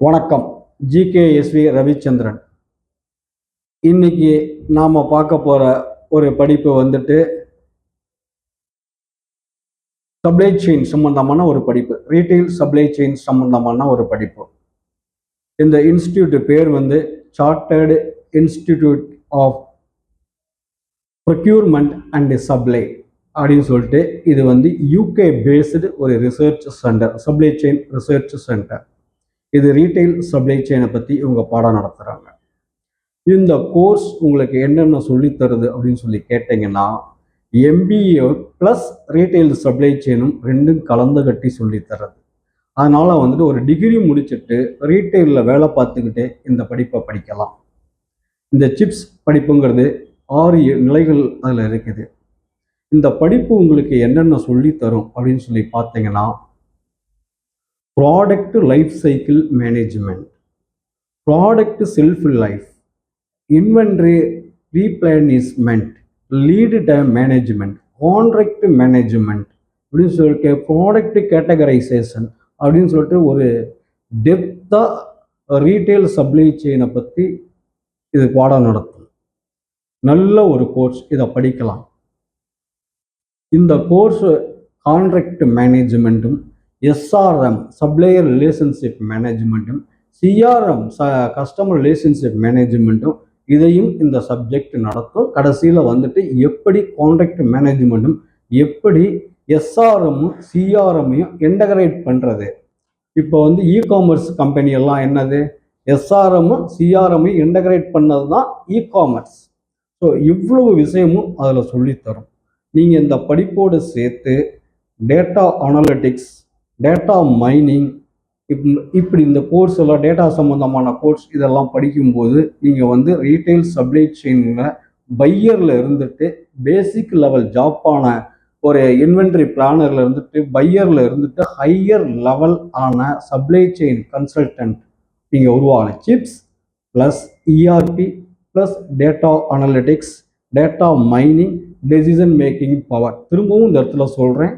வணக்கம். ஜிகேஎஸ்வி ரவிச்சந்திரன். இன்னைக்கு நாம பார்க்க போற ஒரு படிப்பு வந்துட்டு சப்ளை செயின் சம்பந்தமான ஒரு படிப்பு, ரீட்டைல் சப்ளை செயின் சம்பந்தமான ஒரு படிப்பு. இந்த இன்ஸ்டிடியூட் பேர் வந்து chartered institute of procurement and supply அப்படின்னு சொல்லிட்டு, இது வந்து யூகே பேஸ்டு ஒரு research centre, supply chain research centre. இது ரீட்டைல் சப்ளை செயினை பற்றி இவங்க பாடம் நடத்துகிறாங்க. இந்த கோர்ஸ் உங்களுக்கு என்னென்ன சொல்லித்தருது அப்படின்னு சொல்லி கேட்டிங்கன்னா, எம்பிஏ ப்ளஸ் ரீட்டைல் சப்ளை செயினும் ரெண்டும் கலந்து கட்டி சொல்லித்தரது. அதனால் வந்துட்டு ஒரு டிகிரி முடிச்சுட்டு ரீட்டைலில் வேலை பார்த்துக்கிட்டே இந்த படிப்பை படிக்கலாம். இந்த சிப்ஸ் படிப்புங்கிறது 6 நிலைகள் அதில் இருக்குது. இந்த படிப்பு உங்களுக்கு என்னென்ன சொல்லித்தரும் அப்படின்னு சொல்லி பார்த்தீங்கன்னா, product life cycle management, product shelf life, inventory replenishment, lead time management, contract management அப்படின்னு சொல்லிட்டு ப்ராடக்ட் கேட்டகரைசேஷன் அப்படின்னு சொல்லிட்டு ஒரு டெப்த்தாக ரீட்டைல் சப்ளை செயினை பற்றி இது பாடம் நடத்தும். நல்ல ஒரு கோர்ஸ், இதை படிக்கலாம். இந்த கோர்ஸ் கான்ட்ராக்ட் மேனேஜ்மெண்ட்டும், எஸ்ஆர்எம் சப்ளையர் ரிலேஷன்ஷிப் மேனேஜ்மெண்ட்டும், சிஆர்எம் கஸ்டமர் ரிலேஷன்ஷிப் மேனேஜ்மெண்ட்டும் இதையும் இந்த சப்ஜெக்ட் நடத்தும். கடைசியில் வந்துட்டு எப்படி கான்ட்ராக்ட் மேனேஜ்மெண்ட்டும் எப்படி எஸ்ஆர்எம்மும் சிஆர்எம்மையும் இன்டகிரேட் பண்ணுறது. இப்போ வந்து இ-காமர்ஸ் கம்பெனி எல்லாம் என்னது, எஸ்ஆர்எம்மும் சிஆர்எம்மையும் இன்டகிரேட் பண்ணது தான் இ-காமர்ஸ். ஸோ இவ்வளவு விஷயமும் அதில் சொல்லித்தரும். நீங்கள் இந்த படிப்போடு சேர்த்து டேட்டா அனலிட்டிக்ஸ், டேட்டா மைனிங், இப்படி இந்த கோர்ஸ் எல்லாம் டேட்டா சம்மந்தமான கோர்ஸ் இதெல்லாம் படிக்கும்போது நீங்கள் வந்து ரீட்டைல் சப்ளை செயினில் பையரில் இருந்துட்டு பேசிக் லெவல் ஜாப்பான ஒரு இன்வென்ட்ரி பிளானரில் இருந்துட்டு பையரில் இருந்துட்டு ஹையர் லெவல் ஆன சப்ளை செயின் கன்சல்டன்ட் நீங்கள் உருவாகலாம். Chips plus ERP plus data analytics, data mining, decision making power. திரும்பவும் இந்த இடத்துல சொல்கிறேன்,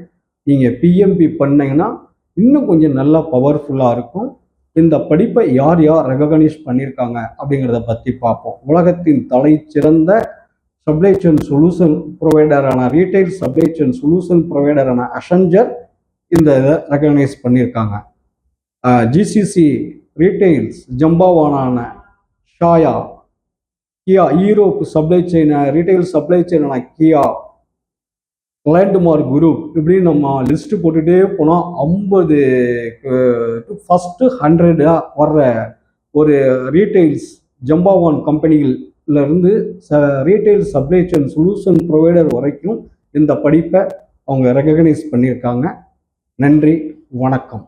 நீங்கள் பிஎம்பி பண்ணிங்கன்னா இன்னும் கொஞ்சம் நல்லா பவர்ஃபுல்லாக இருக்கும். இந்த படிப்பை யார் யார் ரெகக்னைஸ் பண்ணியிருக்காங்க அப்படிங்கிறத பற்றி பார்ப்போம். உலகத்தின் தலை சிறந்த சப்ளை செயின் சொல்யூஷன் ப்ரொவைடரான ரீட்டைல் சப்ளை செயின் சொல்யூஷன் ப்ரொவைடரான அசென்சர் இந்த இதை ரெகக்னைஸ் பண்ணியிருக்காங்க. ஜிசிசி ரீட்டைல்ஸ் ஜம்பாவானான ஷாயா, கியா Europe supply chain retail supply செயினான கியா, லேண்ட்மார்க் குரூப், இப்படின்னு நம்ம லிஸ்ட் போட்டுகிட்டே போனால் 50 ஃபஸ்ட்டு 100 வர்ற ஒரு ரீட்டைல்ஸ் ஜம்பாவான் கம்பெனிகளிலிருந்து retail supply chain solution provider வரைக்கும் இந்த படிப்பை அவங்க ரெகக்னைஸ் பண்ணியிருக்காங்க. நன்றி, வணக்கம்.